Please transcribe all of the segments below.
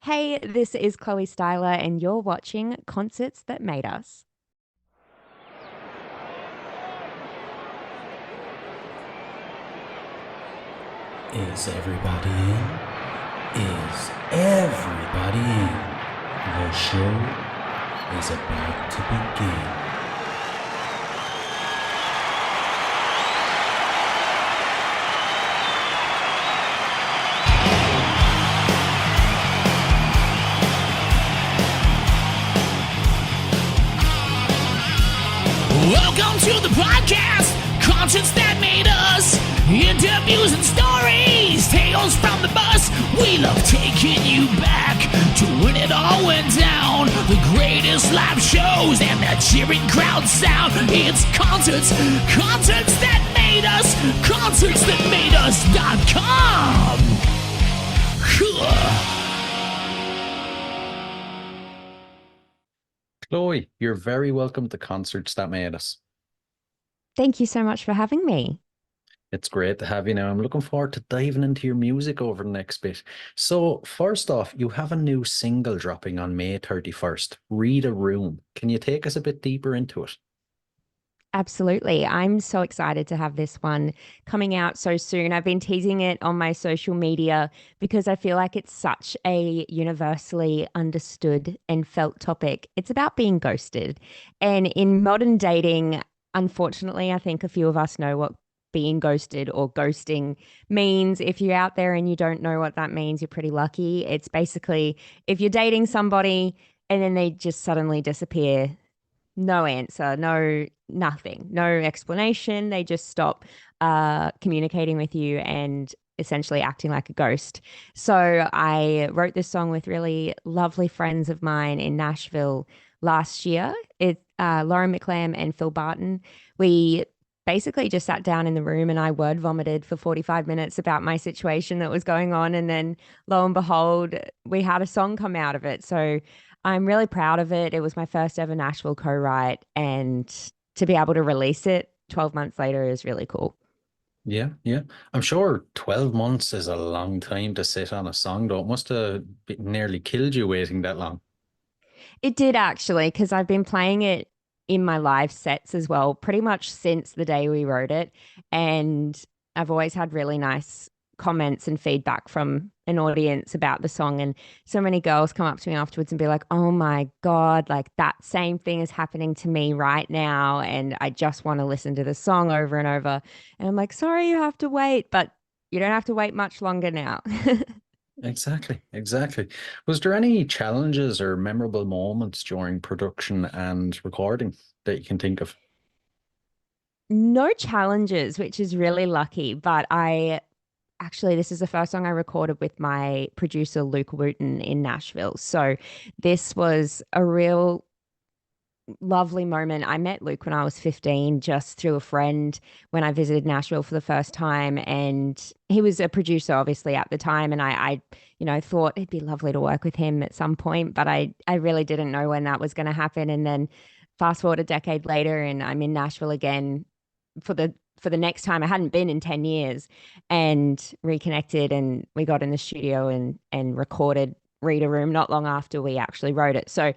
Hey, this is Chloe Styler, and you're watching Concerts That Made Us. Is everybody in? Is everybody in? The show is about to begin. Welcome to the podcast, Concerts That Made Us. Interviews and stories, tales from the bus. We love taking you back to when it all went down. The greatest live shows and that cheering crowd sound. It's concerts, concerts that made us, concertsthatmadeus.com. Chloe, you're very welcome to Concerts That Made Us. Thank you so much for having me. It's great to have you now. I'm looking forward to diving into your music over the next bit. So, first off, you have a new single dropping on May 31st, Read a Room. Can you take us a bit deeper into it? Absolutely. I'm so excited to have this one coming out so soon. I've been teasing it on my social media because I feel like it's such a universally understood and felt topic. It's about being ghosted. And in modern dating, unfortunately, I think a few of us know what being ghosted or ghosting means. If you're out there and you don't know what that means, you're pretty lucky. It's basically if you're dating somebody and then they just suddenly disappear, no answer, no nothing, no explanation. They just stop communicating with you and essentially acting like a ghost. So I wrote this song with really lovely friends of mine in Nashville last year. It Lauren McLam and Phil Barton. We basically just sat down in the room and I word vomited for 45 minutes about my situation that was going on. And then lo and behold, we had a song come out of it. So I'm really proud of it. It was my first ever Nashville co-write, and to be able to release it 12 months later is really cool. Yeah, yeah. I'm sure 12 months is a long time to sit on a song, though. It must have nearly killed you waiting that long. It did actually, because I've been playing it in my live sets as well, pretty much since the day we wrote it. And I've always had really nice comments and feedback from an audience about the song. And so many girls come up to me afterwards and be like, oh my God, like that same thing is happening to me right now. And I just want to listen to the song over and over. And I'm like, sorry, you have to wait, but you don't have to wait much longer now. Exactly, exactly. Was there any challenges or memorable moments during production and recording that you can think of? No challenges, which is really lucky, but I actually, this is the first song I recorded with my producer, Luke Wooten, in Nashville. So this was a real lovely moment. I met Luke when I was 15, just through a friend when I visited Nashville for the first time. And he was a producer, obviously, at the time. And I thought it'd be lovely to work with him at some point, but I really didn't know when that was going to happen. And then fast forward a decade later, and I'm in Nashville again for the next time. I hadn't been in 10 years, and reconnected, and we got in the studio and recorded Read a Room not long after we actually wrote it. So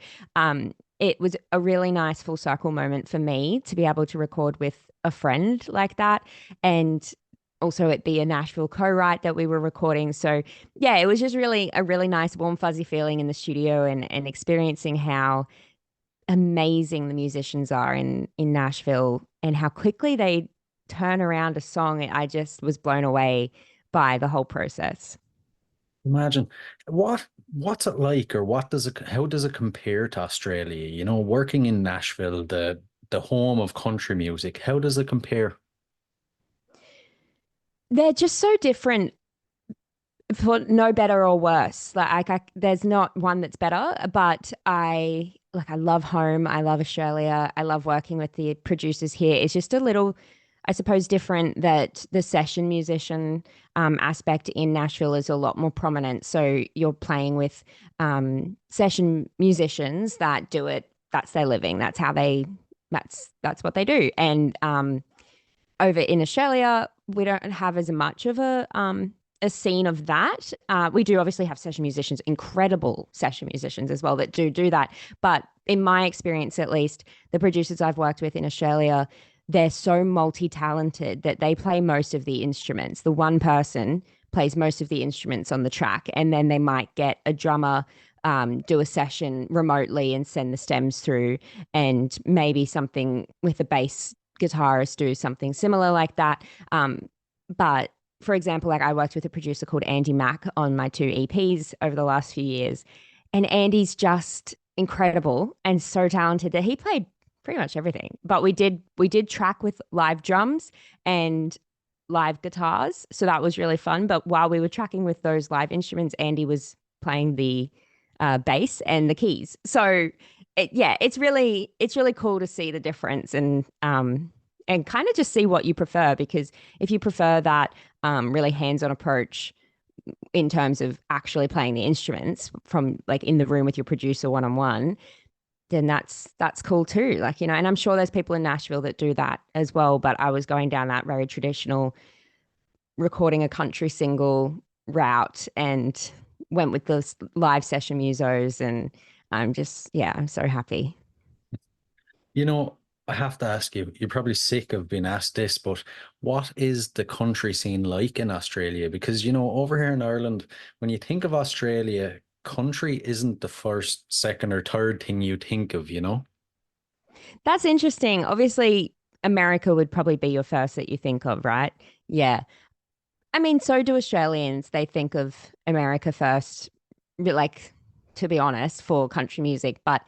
it was a really nice full circle moment for me to be able to record with a friend like that, and also it be a Nashville co-write that we were recording. So yeah, it was just really a really nice warm fuzzy feeling in the studio, and experiencing how amazing the musicians are in Nashville and how quickly they turn around a song. I just was blown away by the whole process. Imagine what's it like, or how does it compare to Australia? You know, working in Nashville, the home of country music, how does it compare? They're just so different, for no better or worse. There's not one that's better, but I love home. I love Australia. I love working with the producers here. It's just a little, I suppose, different that the session musician aspect in Nashville is a lot more prominent. So you're playing with session musicians that do it. That's their living. That's what they do. And over in Australia, we don't have as much of a a scene of that. We do obviously have session musicians, incredible session musicians as well that do that. But in my experience, at least, the producers I've worked with in Australia, they're so multi-talented that they play most of the instruments. The one person plays most of the instruments on the track, and then they might get a drummer do a session remotely and send the stems through, and maybe something with a bass guitarist do something similar like that. But for example, like I worked with a producer called Andy Mack on my two EPs over the last few years, and Andy's just incredible and so talented that he played pretty much everything. But we did track with live drums and live guitars, so that was really fun. But while we were tracking with those live instruments, Andy was playing the bass and the keys. So yeah, it's really cool to see the difference and kind of just see what you prefer, because if you prefer that really hands-on approach in terms of actually playing the instruments from like in the room with your producer one-on-one, then that's cool too. Like, and I'm sure there's people in Nashville that do that as well, but I was going down that very traditional recording a country single route and went with the live session musos, and I'm so happy. You know, I have to ask you, you're probably sick of being asked this, but what is the country scene like in Australia? Because, over here in Ireland, when you think of Australia, country isn't the first, second, or third thing you think of? That's interesting. Obviously, America would probably be your first that you think of, right? Yeah. I mean, so do Australians. They think of America first, like, to be honest, for country music. But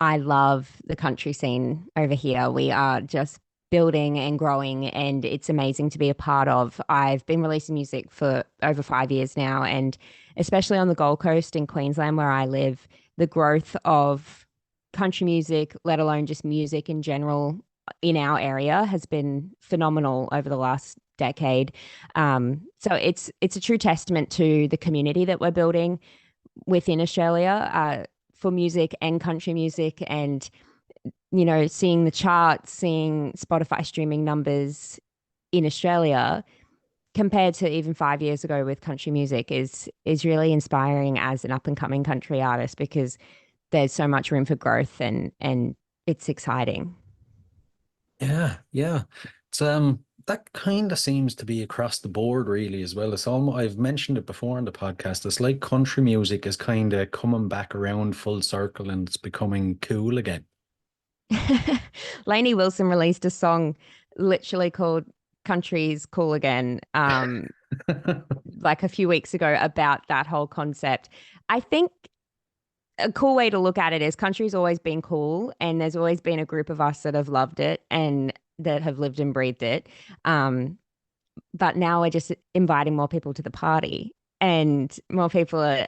I love the country scene over here. We are just building and growing, and it's amazing to be a part of. I've been releasing music for over 5 years now, and especially on the Gold Coast in Queensland, where I live, the growth of country music, let alone just music in general in our area, has been phenomenal over the last decade. So it's a true testament to the community that we're building within Australia, for music and country music, and seeing the charts, seeing Spotify streaming numbers in Australia compared to even 5 years ago with country music is really inspiring as an up and coming country artist, because there's so much room for growth, and it's exciting. Yeah, yeah. It's that kind of seems to be across the board really as well. It's almost, I've mentioned it before on the podcast. It's like country music is kind of coming back around full circle and it's becoming cool again. Lainey Wilson released a song literally called Country's Cool Again, like a few weeks ago, about that whole concept. I think a cool way to look at it is country's always been cool, and there's always been a group of us that have loved it and that have lived and breathed it. But now we're just inviting more people to the party, and more people are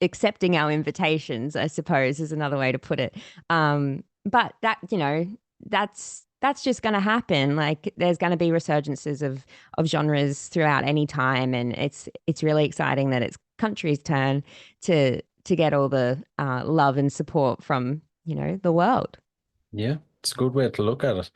accepting our invitations, I suppose, is another way to put it. But that's just going to happen. Like, there's going to be resurgences of genres throughout any time, and it's really exciting that it's country's turn to get all the love and support from the world. Yeah, it's a good way to look at it.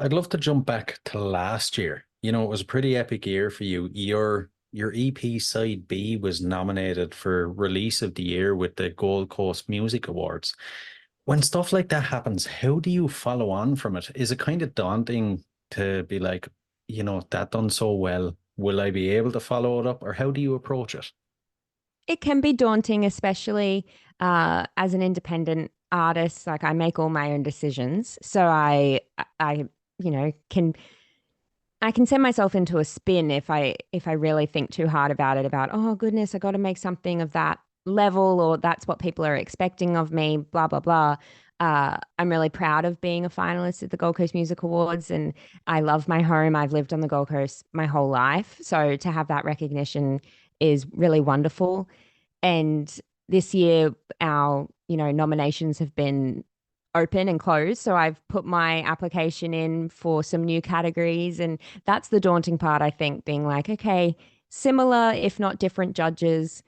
I'd love to jump back to last year. It was a pretty epic year for you. Your EP side B was nominated for Release of the Year with the Gold Coast Music Awards. When stuff like that happens, how do you follow on from it? Is it kind of daunting to be like, that done so well? Will I be able to follow it up? Or how do you approach it? It can be daunting, especially as an independent artist. Like, I make all my own decisions, so I can send myself into a spin if I really think too hard about it. About, oh goodness, I got to make something of that level, or that's what people are expecting of me. Blah blah blah. I'm really proud of being a finalist at the Gold Coast Music Awards, and I love my home. I've lived on the Gold Coast my whole life, so to have that recognition is really wonderful. And this year, our nominations have been open and closed, so I've put my application in for some new categories, and that's the daunting part, I think, being like, okay, similar if not different judges,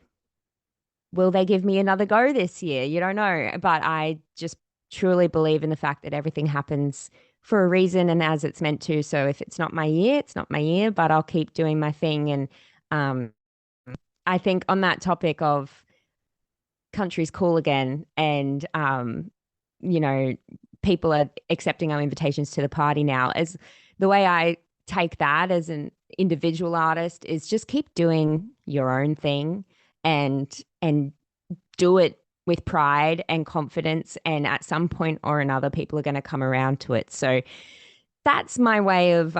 will they give me another go this year? You don't know, but I just truly believe in the fact that everything happens for a reason and as it's meant to. So if it's not my year, it's not my year, but I'll keep doing my thing, and I think on that topic of country's cool again and you know, people are accepting our invitations to the party now, as the way I take that as an individual artist is just keep doing your own thing and do it with pride and confidence, and at some point or another people are going to come around to it. So that's my way of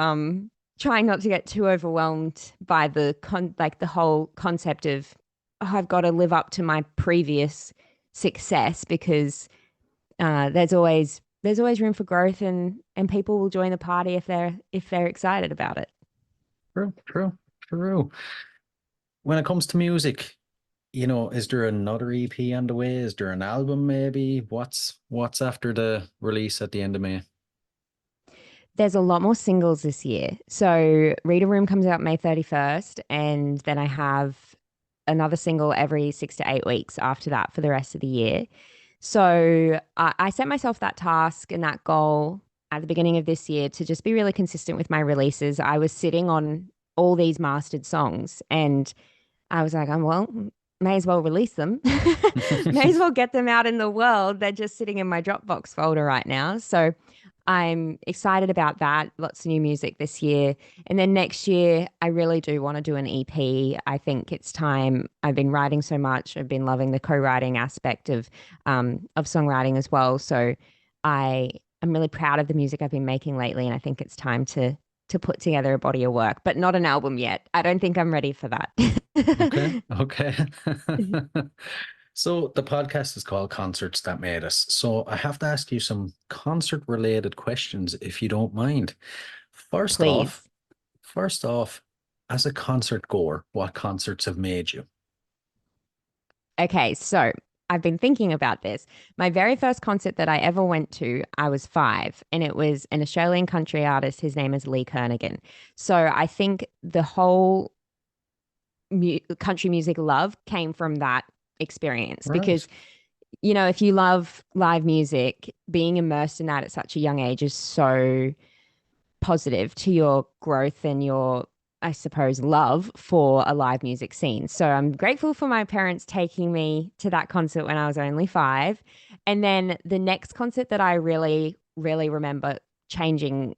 trying not to get too overwhelmed by the whole concept of, oh, I've got to live up to my previous success, because there's always room for growth, and people will join the party if they're excited about it. True, true, true. When it comes to music, is there another EP on the way? Is there an album maybe? What's after the release at the end of May? There's a lot more singles this year. So Reader Room comes out May 31st, and then I have another single every 6 to 8 weeks after that for the rest of the year. So I set myself that task and that goal at the beginning of this year to just be really consistent with my releases. I was sitting on all these mastered songs, and I was like, well, may as well release them. May as well get them out in the world. They're just sitting in my Dropbox folder right now. So I'm excited about that. Lots of new music this year. And then next year, I really do want to do an EP. I think it's time. I've been writing so much. I've been loving the co-writing aspect of songwriting as well. So I'm really proud of the music I've been making lately, and I think it's time to put together a body of work, but not an album yet. I don't think I'm ready for that. Okay, okay. So the podcast is called Concerts That Made Us. So I have to ask you some concert related questions if you don't mind. First off, Please. first off, as a concert goer, what concerts have made you? Okay, so I've been thinking about this. My very first concert that I ever went to, I was 5, and it was an Australian country artist. His name is Lee Kernaghan. So I think the whole country music love came from that experience, Right. because if you love live music, being immersed in that at such a young age is so positive to your growth and your, I suppose, love for a live music scene. So I'm grateful for my parents taking me to that concert when I was only 5. And then the next concert that I really, really remember changing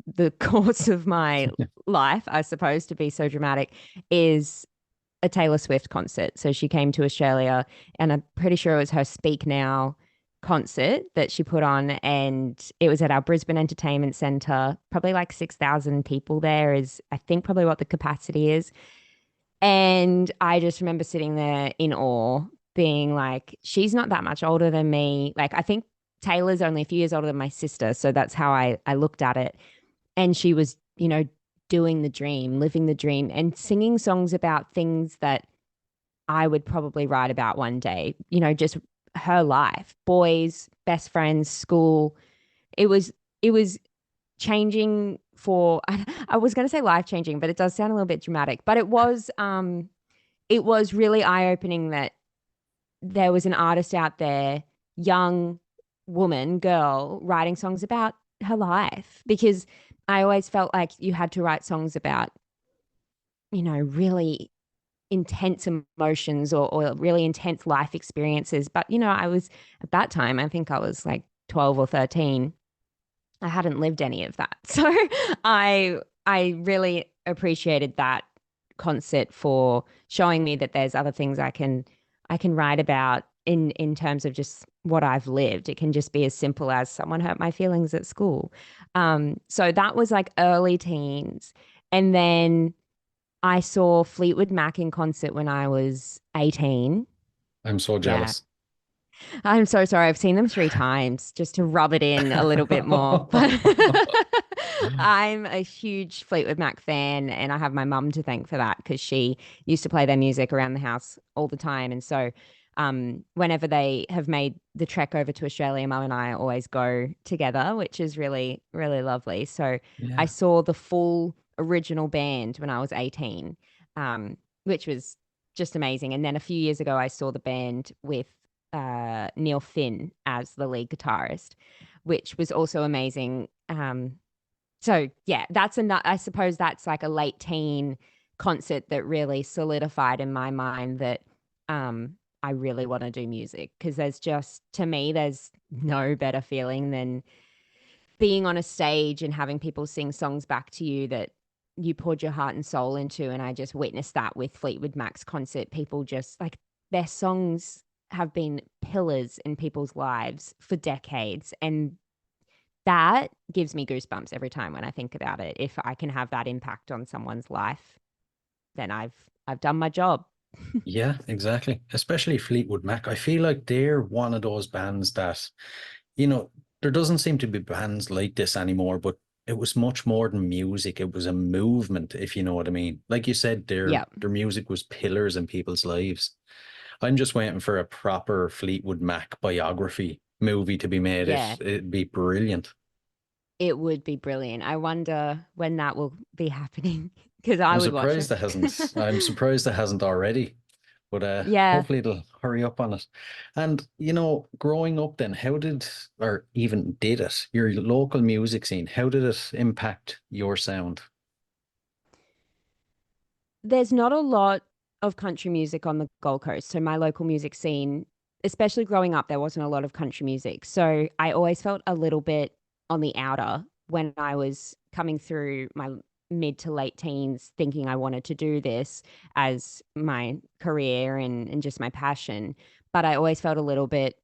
the course of my life, I suppose, to be so dramatic, is a Taylor Swift concert. So she came to Australia, and I'm pretty sure it was her Speak Now concert that she put on, and it was at our Brisbane Entertainment Centre. Probably like 6,000 people there is, I think, probably what the capacity is. And I just remember sitting there in awe, being like, she's not that much older than me. Like, I think Taylor's only a few years older than my sister. So that's how I looked at it. And she was, doing the dream, living the dream, and singing songs about things that I would probably write about one day, just her life, boys, best friends, school. It was changing for, I was going to say life changing, but it does sound a little bit dramatic, but it was really eye-opening that there was an artist out there, young woman, girl, writing songs about her life, because I always felt like you had to write songs about, really intense emotions, or really intense life experiences. But, I was at that time, I think I was like 12 or 13. I hadn't lived any of that. So I really appreciated that concert for showing me that there's other things I can write about in terms of just what I've lived. It can just be as simple as someone hurt my feelings at school. So that was like early teens. And then I saw Fleetwood Mac in concert when I was 18. I'm so Yeah. jealous. I'm so sorry. I've seen them 3 times just to rub it in a little bit more. But I'm a huge Fleetwood Mac fan, and I have my mum to thank for that, because she used to play their music around the house all the time. And so whenever they have made the trek over to Australia, mum and I always go together, which is really, really lovely. So I Yeah. saw the full original band when I was 18, which was just amazing. And then a few years ago, I saw the band with Neil Finn as the lead guitarist, which was also amazing. So yeah, that's enough. I suppose that's like a late teen concert that really solidified in my mind that I really want to do music, because to me, there's no better feeling than being on a stage and having people sing songs back to you that you poured your heart and soul into. And I just witnessed that with Fleetwood Mac's concert. People just like, their songs have been pillars in people's lives for decades. And that gives me goosebumps every time when I think about it. If I can have that impact on someone's life, then I've done my job. Yeah, exactly. Especially Fleetwood Mac. I feel like they're one of those bands that, you know, there doesn't seem to be bands like this anymore, but it was much more than music. It was a movement, if you know what I mean. Like you said, Yeah. their music was pillars in people's lives. I'm just waiting for a proper Fleetwood Mac biography movie to be made. Yeah. It'd be brilliant. It would be brilliant. I wonder when that will be happening, because I I'm would watch surprised it. that hasn't. I'm surprised that hasn't already. But Yeah. hopefully it'll hurry up on it. And growing up then, how did or even did it, your local music scene, how did it impact your sound? There's not a lot of country music on the Gold Coast. So my local music scene, especially growing up, there wasn't a lot of country music. So I always felt a little bit on the outer when I was coming through my mid to late teens, thinking I wanted to do this as my career and just my passion. But I always felt a little bit,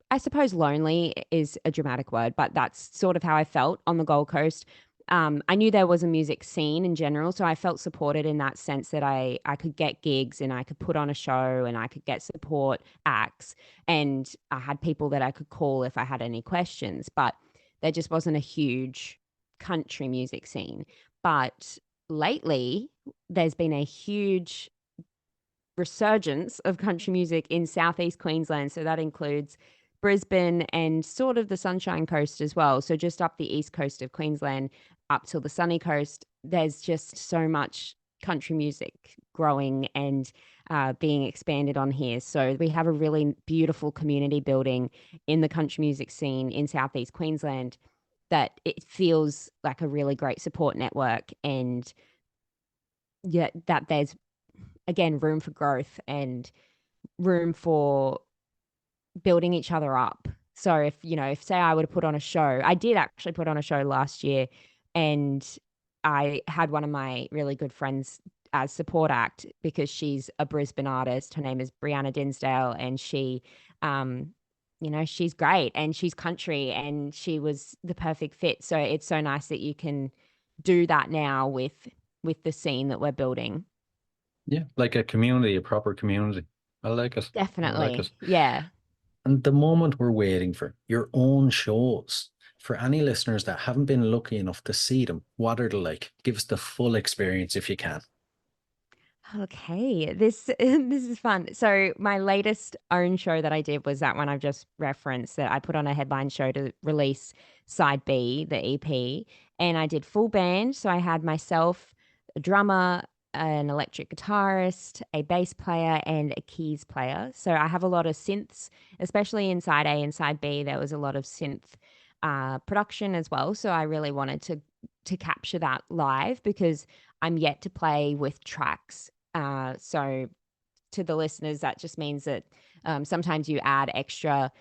I suppose lonely is a dramatic word, but that's sort of how I felt on the Gold Coast. I knew there was a music scene in general, so I felt supported in that sense that I could get gigs and I could put on a show and I could get support acts, and I had people that I could call if I had any questions. But there just wasn't a huge country music scene. But lately, there's been a huge resurgence of country music in southeast Queensland. So that includes Brisbane and sort of the Sunshine Coast as well. So just up the east coast of Queensland, up to the sunny coast, there's just so much country music growing and being expanded on here. So we have a really beautiful community building in the country music scene in southeast Queensland, that it feels like a really great support network. And yeah, that there's, again, room for growth and room for building each other up. So if say I were to put on a show, I did actually put on a show last year, and I had one of my really good friends as support act because she's a Brisbane artist. Her name is Brianna Dinsdale, and she's great and she's country, and she was the perfect fit. So it's so nice that you can do that now with the scene that we're building. Yeah, like a community, a proper community. I like it. I like Definitely. it. Yeah. And the moment we're waiting for your own shows. For any listeners that haven't been lucky enough to see them, what are they like? Give us the full experience if you can. Okay, this this is fun. So my latest own show that I did was that one I've just referenced, that I put on a headline show to release side B, the EP, and I did full band. So I had myself, a drummer, an electric guitarist, a bass player, and a keys player. So I have a lot of synths, especially in side A and side B. There was a lot of synth production as well. So I really wanted to capture that live, because I'm yet to play with tracks. So to the listeners, that just means that sometimes you add extra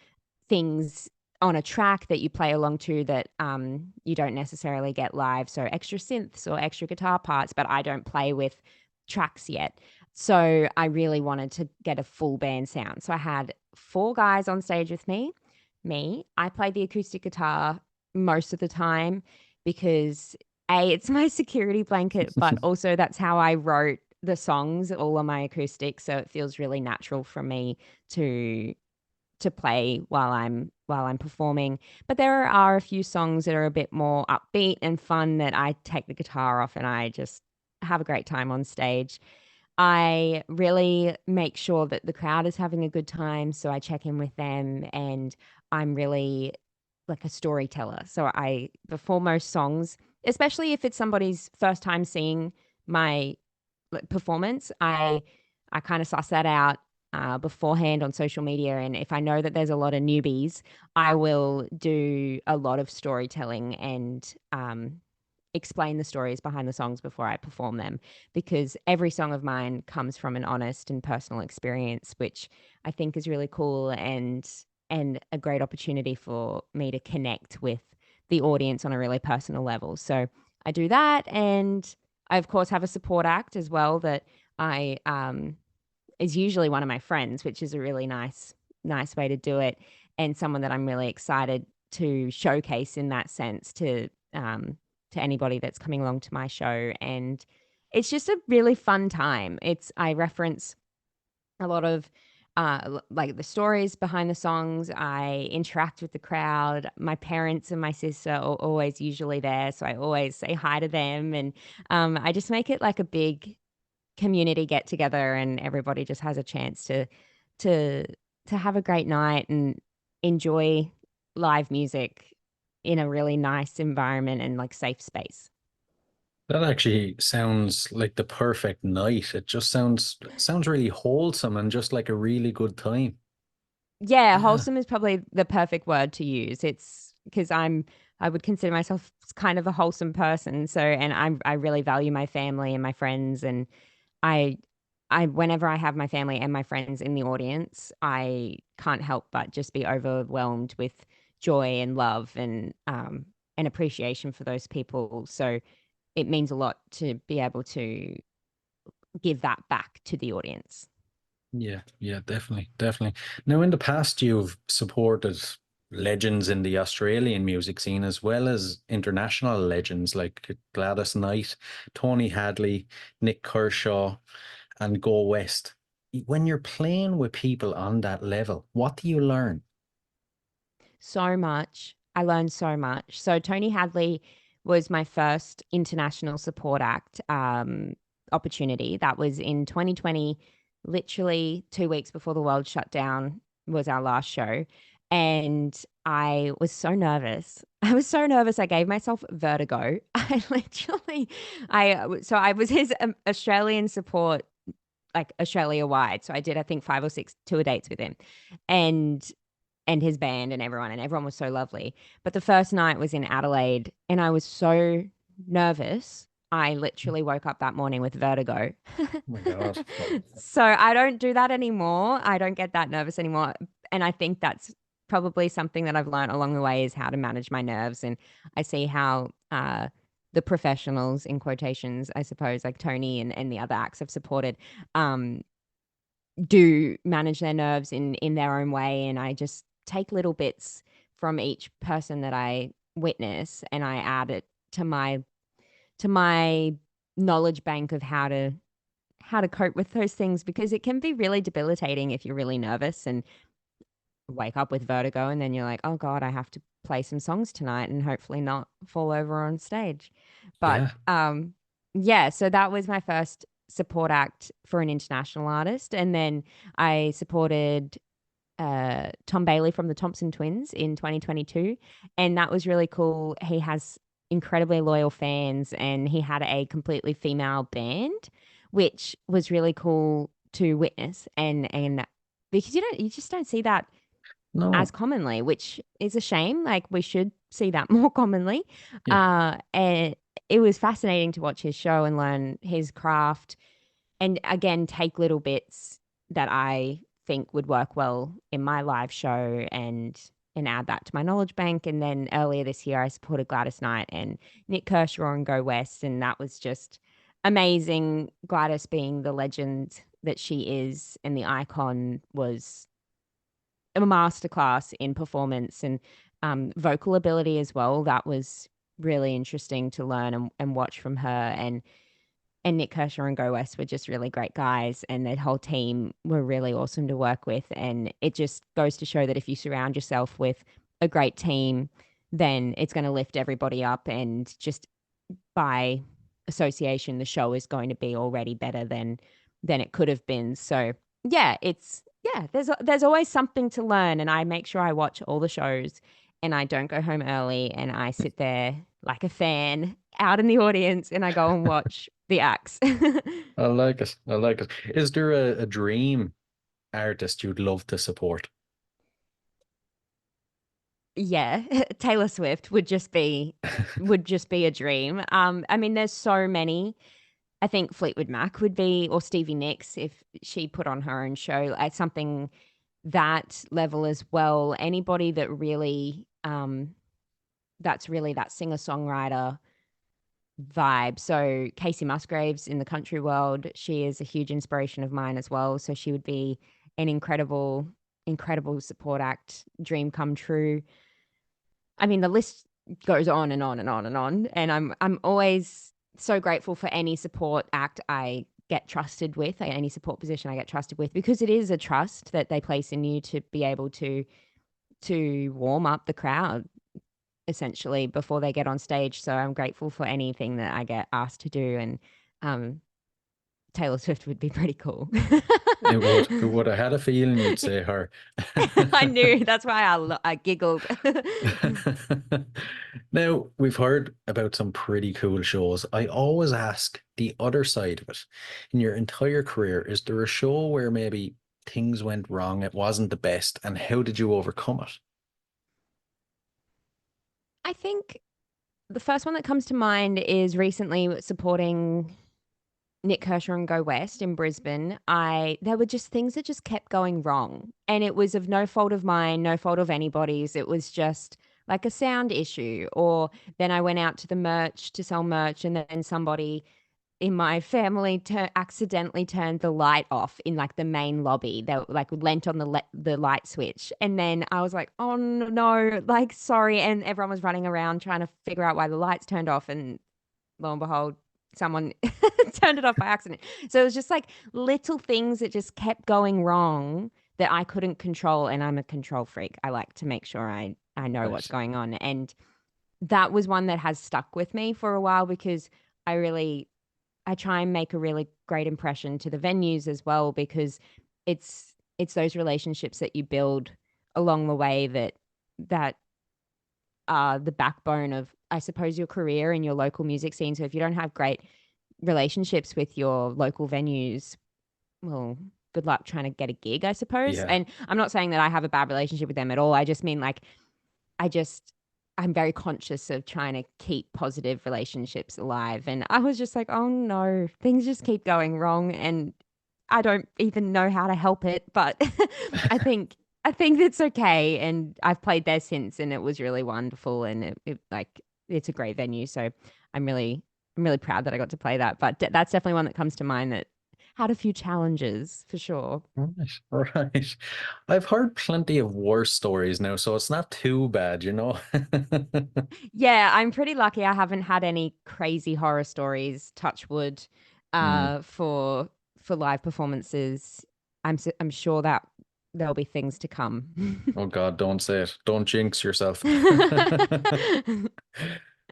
things on a track that you play along to that you don't necessarily get live. So extra synths or extra guitar parts, but I don't play with tracks yet. So I really wanted to get a full band sound. So I had four guys on stage with me. I played the acoustic guitar most of the time because it's my security blanket, but also that's how I wrote the songs all on my acoustic. So it feels really natural for me to play while I'm performing. But there are a few songs that are a bit more upbeat and fun that I take the guitar off and I just have a great time on stage. I really make sure that the crowd is having a good time, so I check in with them, and I'm really like a storyteller. So before most songs, especially if it's somebody's first time seeing my performance, I kind of suss that out beforehand on social media. And if I know that there's a lot of newbies, I will do a lot of storytelling and explain the stories behind the songs before I perform them, because every song of mine comes from an honest and personal experience, which I think is really cool, and a great opportunity for me to connect with the audience on a really personal level. So I do that, and I of course have a support act as well that I is usually one of my friends, which is a really nice way to do it, and someone that I'm really excited to showcase in that sense to anybody that's coming along to my show. And it's just a really fun time. It's I reference a lot of like the stories behind the songs. I interact with the crowd. My parents and my sister are always usually there, so I always say hi to them, and I just make it like a big community get together, and everybody just has a chance to to have a great night and enjoy live music in a really nice environment and like safe space. That actually sounds like the perfect night. It just sounds really wholesome and just like a really good time. Yeah, Yeah. wholesome is probably the perfect word to use. It's because I would consider myself kind of a wholesome person. So, and I really value my family and my friends, and I whenever I have my family and my friends in the audience, I can't help but just be overwhelmed with joy and love and appreciation for those people. So it means a lot to be able to give that back to the audience. Yeah, yeah, definitely, definitely. Now, in the past, you've supported legends in the Australian music scene as well as international legends like Gladys Knight, Tony Hadley, Nick Kershaw, and Go West. When you're playing with people on that level, what do you learn? So much. I learned so much. So Tony Hadley was my first international support act opportunity. That was in 2020, literally 2 weeks before the world shut down was our last show. And I was so nervous. I was so nervous. I gave myself vertigo. I literally, so I was his Australian support, like Australia wide. So I did, I think, 5 or 6 tour dates with him. And his band and everyone was so lovely. But the first night was in Adelaide, and I was so nervous. I literally woke up that morning with vertigo. Oh my God. So I don't do that anymore. I don't get that nervous anymore. And I think that's probably something that I've learned along the way is how to manage my nerves. And I see how the professionals, in quotations, I suppose, like Tony and the other acts I've supported, um, do manage their nerves in their own way, and I just take little bits from each person that I witness, and I add it to my knowledge bank of how to cope with those things, because it can be really debilitating if you're really nervous and wake up with vertigo, and then you're like, oh God, I have to play some songs tonight and hopefully not fall over on stage. But Yeah. yeah, so that was my first support act for an international artist. And then I supported Tom Bailey from the Thompson Twins in 2022. And that was really cool. He has incredibly loyal fans, and he had a completely female band, which was really cool to witness. And because you just don't see that as No. commonly, which is a shame. Like we should see that more commonly. Yeah. And it was fascinating to watch his show and learn his craft, and again take little bits that I think would work well in my live show and add that to my knowledge bank. And then earlier this year, I supported Gladys Knight and Nick Kershaw and Go West, and that was just amazing. Gladys being the legend that she is and the icon was a masterclass in performance and vocal ability as well. That was really interesting to learn and watch from her. And Nick Kershaw and Go West were just really great guys, and their whole team were really awesome to work with. And it just goes to show that if you surround yourself with a great team, then it's going to lift everybody up, and just by association, the show is going to be already better than it could have been. So yeah, there's always something to learn, and I make sure I watch all the shows, and I don't go home early, and I sit there like a fan out in the audience, and I go and watch the acts. I like it. I like it. Is there a dream artist you'd love to support? Yeah, Taylor Swift would just be a dream. I mean, there's so many. I think Fleetwood Mac would be, or Stevie Nicks if she put on her own show, like something that level as well. Anybody that really, that's really that singer-songwriter vibe. So Casey Musgraves in the country world, she is a huge inspiration of mine as well. So she would be an incredible support act, dream come true. I mean, the list goes on and on and on and on. And I'm always so grateful for any support act I get trusted with, any support position I get trusted with, because it is a trust that they place in you to be able to warm up the crowd essentially before they get on stage. So I'm grateful for anything that I get asked to do. And um, Taylor Swift would be pretty cool. It would. It would. I had a feeling you'd say her. I knew. That's why I giggled. Now, we've heard about some pretty cool shows. I always ask the other side of it. In your entire career, is there a show where maybe things went wrong, it wasn't the best, and how did you overcome it? I think the first one that comes to mind is recently supporting Nick Kershaw and Go West in Brisbane. I There were just things that just kept going wrong, and it was of no fault of mine, no fault of anybody's. It was just like a sound issue. Or then I went out to the merch to sell merch, and then somebody in my family accidentally turned the light off in like the main lobby. They like leant on the light switch, and then I was like, "Oh no, like sorry!" And everyone was running around trying to figure out why the lights turned off, and lo and behold, someone turned it off by accident. So it was just like little things that just kept going wrong that I couldn't control, and I'm a control freak. I like to make sure I know what's Right. going on, and that was one that has stuck with me for a while because I really I try and make a really great impression to the venues as well, because it's those relationships that you build along the way that are the backbone of, I suppose, your career and your local music scene. So if you don't have great relationships with your local venues, well, good luck trying to get a gig, I suppose. Yeah. And I'm not saying that I have a bad relationship with them at all. I just mean like I just I'm very conscious of trying to keep positive relationships alive. And I was just like, oh no, things just keep going wrong and I don't even know how to help it. But I think I think it's okay. And I've played there since and it was really wonderful and it's a great venue. So I'm really proud that I got to play that. But that's definitely one that comes to mind that had a few challenges for sure. Right. Right. I've heard plenty of worse stories now, so it's not too bad, you know? Yeah, I'm pretty lucky. I haven't had any crazy horror stories, touch wood, Mm. for live performances. I'm sure that there'll be things to come. Oh God, don't say it. Don't jinx yourself.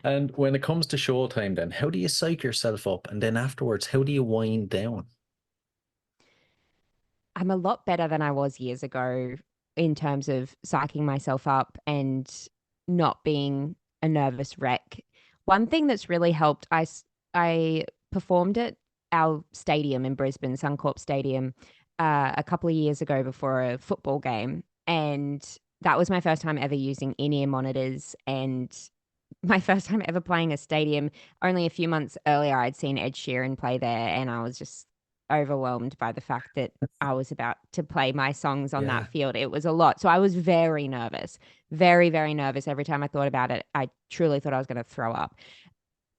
And when it comes to showtime, then how do you psych yourself up? And then afterwards, how do you wind down? I'm a lot better than I was years ago in terms of psyching myself up and not being a nervous wreck. One thing that's really helped, I performed at our stadium in Brisbane, Suncorp Stadium, a couple of years ago before a football game. And that was my first time ever using in-ear monitors and my first time ever playing a stadium. Only a few months earlier, I'd seen Ed Sheeran play there, and I was just overwhelmed by the fact that I was about to play my songs on that Yeah. field. It was a lot. So I was very nervous, very, very nervous. Every time I thought about it, I truly thought I was going to throw up.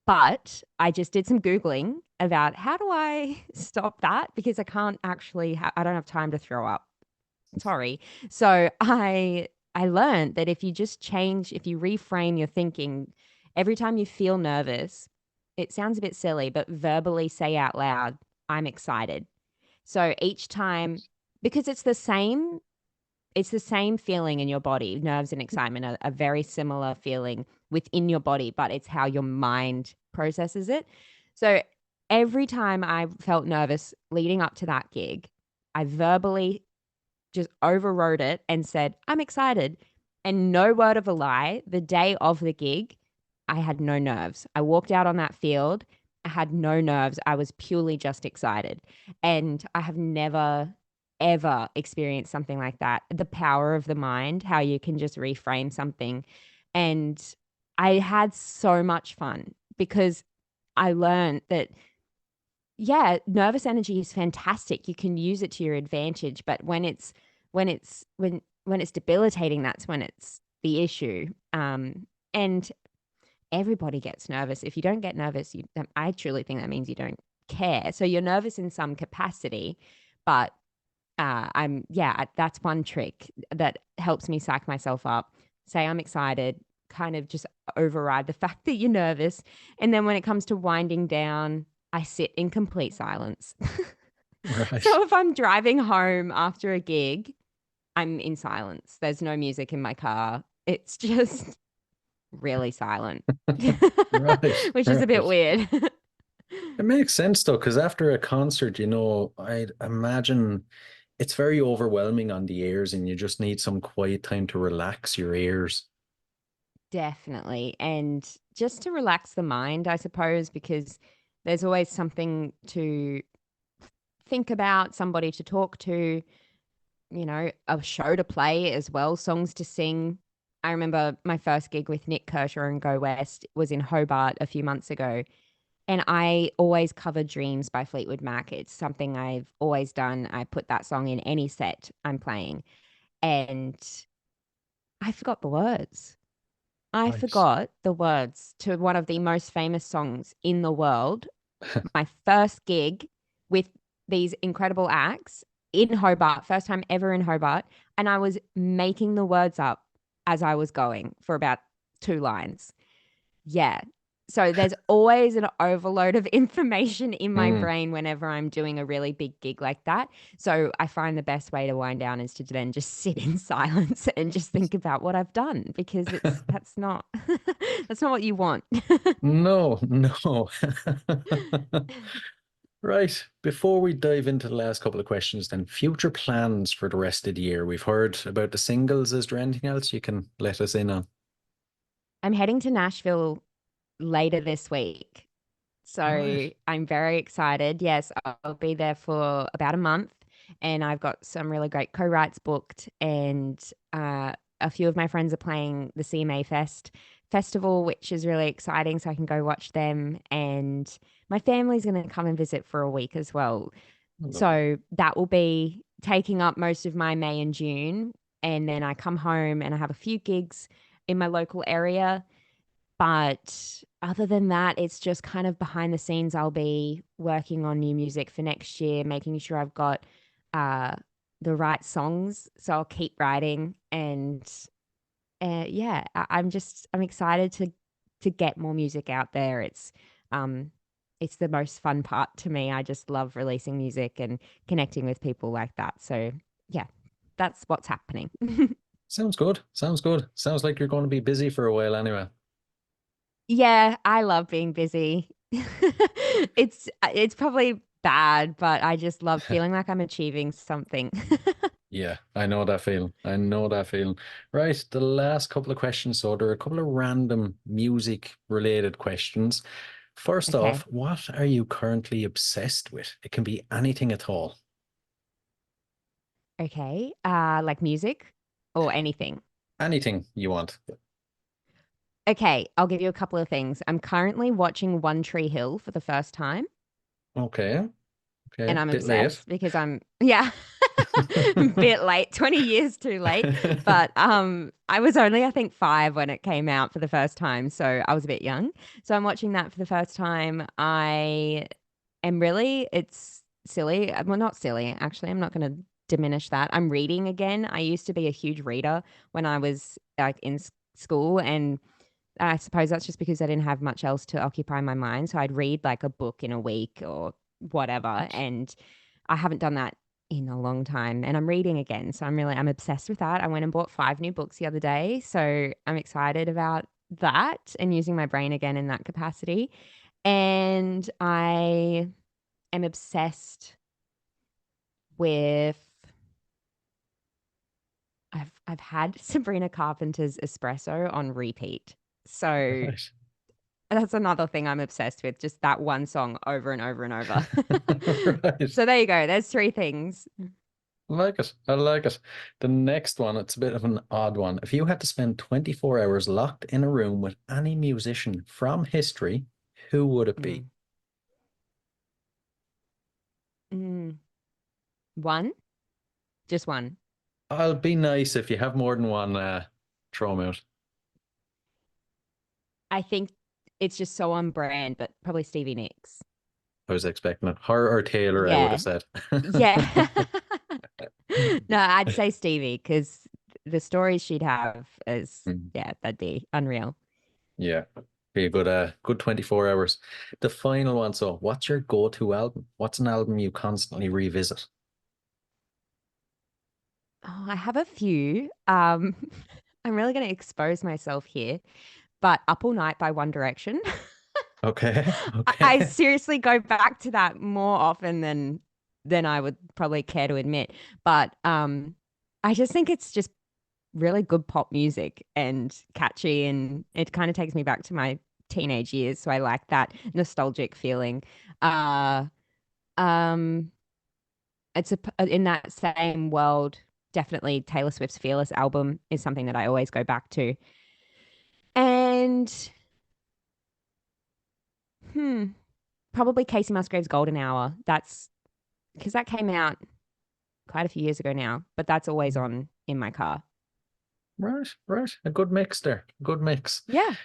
But I just did some Googling about how do I stop that because I can't actually, I don't have time to throw up. Sorry. So I learned that if you reframe your thinking, every time you feel nervous, it sounds a bit silly, but verbally say out loud, I'm excited. So each time, because it's the same feeling in your body. Nerves and excitement are a very similar feeling within your body, but it's how your mind processes it. So every time I felt nervous leading up to that gig, I verbally just overrode it and said, I'm excited. And no word of a lie, the day of the gig, I had no nerves. I walked out on that field. I had no nerves. I was purely just excited. And I have never ever experienced something like that. The power of the mind, how you can just reframe something. And I had so much fun because I learned that, yeah, nervous energy is fantastic. You can use it to your advantage, but when it's debilitating, that's when it's the issue. And everybody gets nervous. If you don't get nervous, I truly think that means you don't care. So you're nervous in some capacity, but that's one trick that helps me psych myself up. Say I'm excited, kind of just override the fact that you're nervous. And then when it comes to winding down, I sit in complete silence. Right. So if I'm driving home after a gig, I'm in silence. There's no music in my car. It's just really silent, Right. which is a bit Right. weird. It makes sense though, because after a concert, I'd imagine it's very overwhelming on the ears and you just need some quiet time to relax your ears. Definitely. And just to relax the mind, I suppose, because there's always something to think about, somebody to talk to, a show to play as well, songs to sing. I remember my first gig with Nick Kershaw and Go West was in Hobart a few months ago. And I always cover Dreams by Fleetwood Mac. It's something I've always done. I put that song in any set I'm playing. And I forgot the words. I Nice. forgot the words to one of the most famous songs in the world. My first gig with these incredible acts in Hobart, first time ever in Hobart. And I was making the words up as I was going for about two lines. Yeah. So there's always an overload of information in my Mm. brain whenever I'm doing a really big gig like that. So I find the best way to wind down is to then just sit in silence and just think about what I've done because that's not that's not what you want. No, no. Right. Before we dive into the last couple of questions, then future plans for the rest of the year. We've heard about the singles. Is there anything else you can let us in on? I'm heading to Nashville later this week. Right. So I'm very excited. Yes, I'll be there for about a month and I've got some really great co-writes booked and a few of my friends are playing the CMA Festival, which is really exciting. So I can go watch them and my family's going to come and visit for a week as well. Lovely. So that will be taking up most of my May and June. And then I come home and I have a few gigs in my local area, but other than that, it's just kind of behind the scenes. I'll be working on new music for next year, making sure I've got uh, the right songs. So I'll keep writing, and yeah, I'm excited to get more music out there. Um, it's the most fun part to me. I just love releasing music and connecting with people like that. So yeah, that's what's happening. Sounds good. Sounds good. Sounds like you're going to be busy for a while anyway. Yeah, I love being busy. It's probably bad, but I just love feeling like I'm achieving something. Yeah, I know that feeling. I know that feeling. Right, the last couple of questions. So there are a couple of random music related questions. First off, Okay. what are you currently obsessed with? It can be anything at all. Okay. Like music or anything. Anything you want. Okay, I'll give you a couple of things. I'm currently watching One Tree Hill for the first time, Okay. and Okay. I'm Bit late. obsessed because yeah, a bit late, 20 years too late. But I was only I think 5 when it came out for the first time, so I was a bit young. So I'm watching that for the first time. I am really it's silly. Well, not silly, actually. I'm not going to diminish that. I'm reading again. I used to be a huge reader when I was like in school and I suppose that's just because I didn't have much else to occupy my mind. So I'd read like a book in a week or whatever. And I haven't done that in a long time. And I'm reading again. So I'm obsessed with that. I went and bought 5 new books the other day. So I'm excited about that and using my brain again in that capacity. And I am obsessed with I've had Sabrina Carpenter's Espresso on repeat. So Right. that's another thing I'm obsessed with, just that one song over and over and over. Right. So there you go. There's 3 things. I like it. I like it. The next one, it's a bit of an odd one. If you had to spend 24 hours locked in a room with any musician from history, who would it be? Mm. Mm. One? Just one. I'll be nice if you have more than one, throw them out. I think it's just so on brand, but probably Stevie Nicks. I was expecting it. Her or Taylor, I would have Yeah. said. Yeah. No, I'd say Stevie because the stories she'd have is, Mm, yeah, that'd be unreal. yeah. Be a good 24 hours. The final one. So, what's your go-to album? What's an album you constantly revisit? Oh, I have a few. I'm really going to expose myself here, but Up All Night by One Direction. Okay. I Okay. seriously go back to that more often than I would probably care to admit. But I just think it's just really good pop music and catchy, and it kind of takes me back to my teenage years. So I like that nostalgic feeling. Uh, um, in that same world. Definitely Taylor Swift's Fearless album is something that I always go back to. And hmm, probably Casey Musgrave's Golden Hour. That's because that came out quite a few years ago now, but that's always on in my car. Right, right. A good mix there. Good mix. Yeah.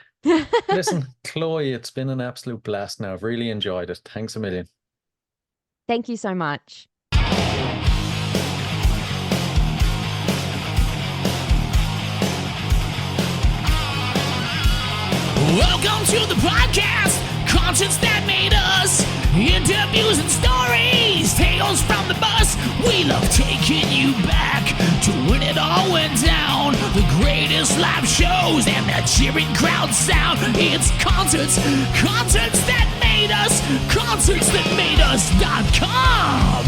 Listen, Chloe, it's been an absolute blast now. I've really enjoyed it. Thanks a million. Thank you so much. Welcome to the podcast, concerts that made us, interviews and stories, tales from the bus. We love taking you back to when it all went down. The greatest live shows and the cheering crowd sound. It's concerts that made us, concerts that made us.com.